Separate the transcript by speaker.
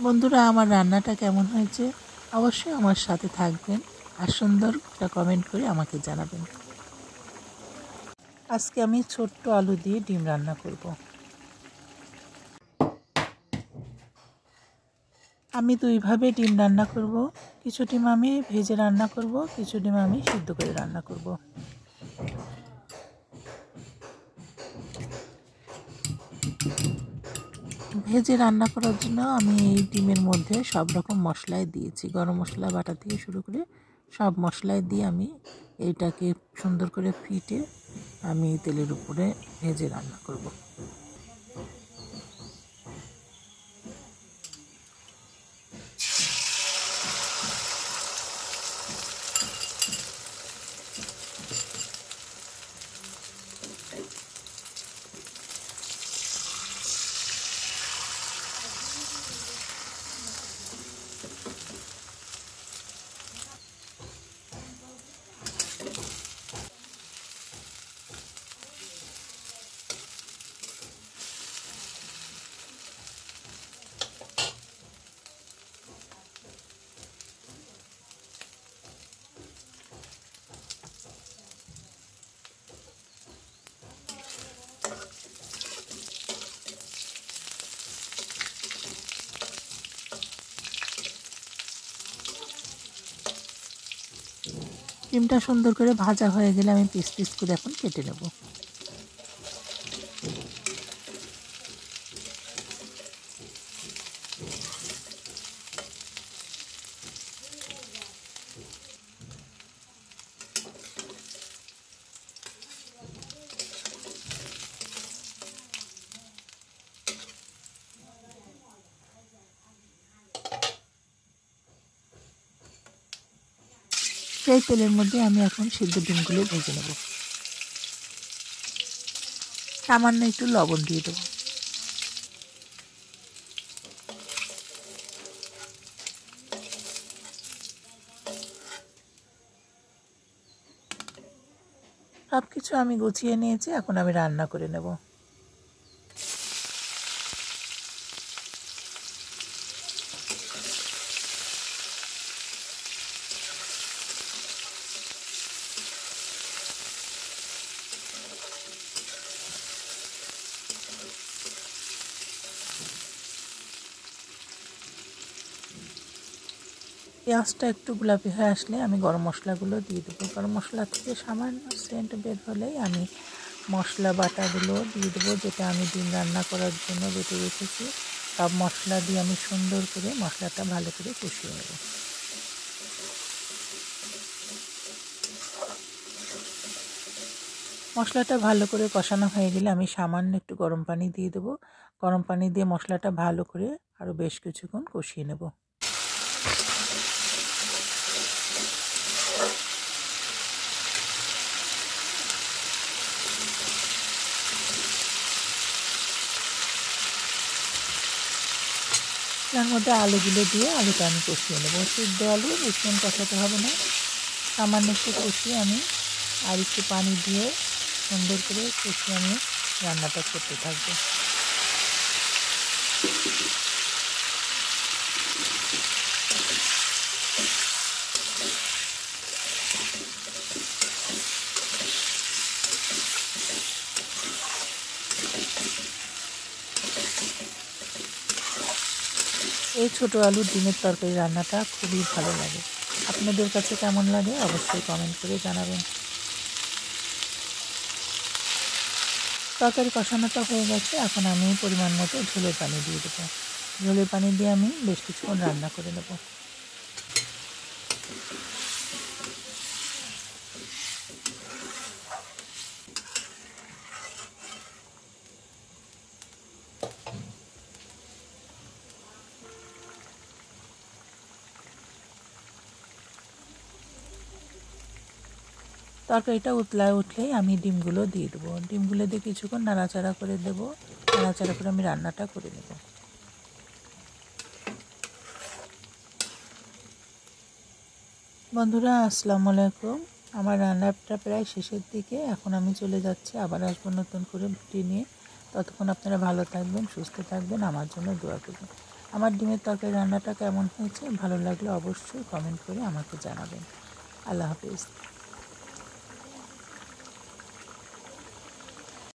Speaker 1: বন্ধুরা, আমার রান্নাটা কেমন হয়েছে অবশ্যই আমার সাথে থাকবেন আর সুন্দর একটা কমেন্ট করে আমাকে জানাবেন। আজকে আমি ছোট্ট আলু দিয়ে ডিম রান্না করব। আমি দুইভাবে ডিম রান্না করব। কিছু ডিম আমি ভেজে রান্না করব, কিছু ডিম আমি সিদ্ধ করে রান্না করব। ভেজে রান্না করার জন্য আমি এই ডিমের মধ্যে সব রকম মশলাই দিয়েছি। গরম মশলা বাটা থেকে শুরু করে সব মশলাই দিয়ে আমি এইটাকে সুন্দর করে ফিটে আমি তেলের উপরে ভেজে রান্না করব। ডিমটা সুন্দর করে ভাজা হয়ে গেলে আমি পিস পিস করে এখন কেটে নেব। সেই তেলের মধ্যে আমি এখন সিদ্ধ ডিমগুলো ভেজে নেব। সামান্য একটু লবণ দিয়ে দেবো। সব কিছু আমি গুছিয়ে নিয়েছি, এখন আমি রান্না করে নেব। পেঁয়াজটা একটু গোলাপি হয়ে আসলে আমি গরম মশলাগুলো দিয়ে দেবো। গরম মশলা থেকে সামান্য সেন্ট বের হলেই আমি মশলা বাটাগুলো দিয়ে দেবো, যেটা আমি ডিম রান্না করার জন্য বেটে রেখেছি। সব মশলা দিয়ে আমি সুন্দর করে মশলাটা ভালো করে কষিয়ে নেব। মশলাটা ভালো করে কষানো হয়ে গেলে আমি সামান্য একটু গরম পানি দিয়ে দেবো। গরম পানি দিয়ে মশলাটা ভালো করে আরও বেশ কিছুক্ষণ কষিয়ে নেব। তার মধ্যে আলুগুলো দিয়ে আলুটা আমি কষিয়ে নেব। সিদ্ধ আলু বেশিক্ষণ কষাতে হবে না, সামান্য একটু কষিয়ে আমি আর একটু পানি দিয়ে সুন্দর করে কষিয়ে আমি রান্নাটা করতে থাকবো। এই ছোটো আলুর ডিমের তরকারি রান্নাটা খুবই ভালো লাগে। আপনাদের কাছে কেমন লাগে অবশ্যই কমেন্ট করে জানাবেন। তরকারি কষানোটা হয়ে গেছে, এখন আমি পরিমাণ মতো ঝোলের পানি দিয়ে দেবো। ঝোলের পানি দিয়ে আমি বেশ কিছুক্ষণ রান্না করে নেব। তরকারিটা উতলায় উঠলেই আমি ডিমগুলো দিয়ে দেবো। ডিমগুলো দিয়ে কিছুক্ষণ নাড়াচাড়া করে দেবো। নাড়াচাড়া করে আমি রান্নাটা করে নেব। বন্ধুরা, আসসালামু আলাইকুম। আমার রান্নাটা প্রায় শেষের দিকে, এখন আমি চলে যাচ্ছি। আবার আসবো নতুন করে ভিডিও নিয়ে। ততক্ষণ আপনারা ভালো থাকবেন, সুস্থ থাকবেন, আমার জন্য দোয়া করবেন। আমার ডিমের তরকারি রান্নাটা কেমন হয়েছে ভালো লাগলে অবশ্যই কমেন্ট করে আমাকে জানাবেন। আল্লাহ হাফেজ।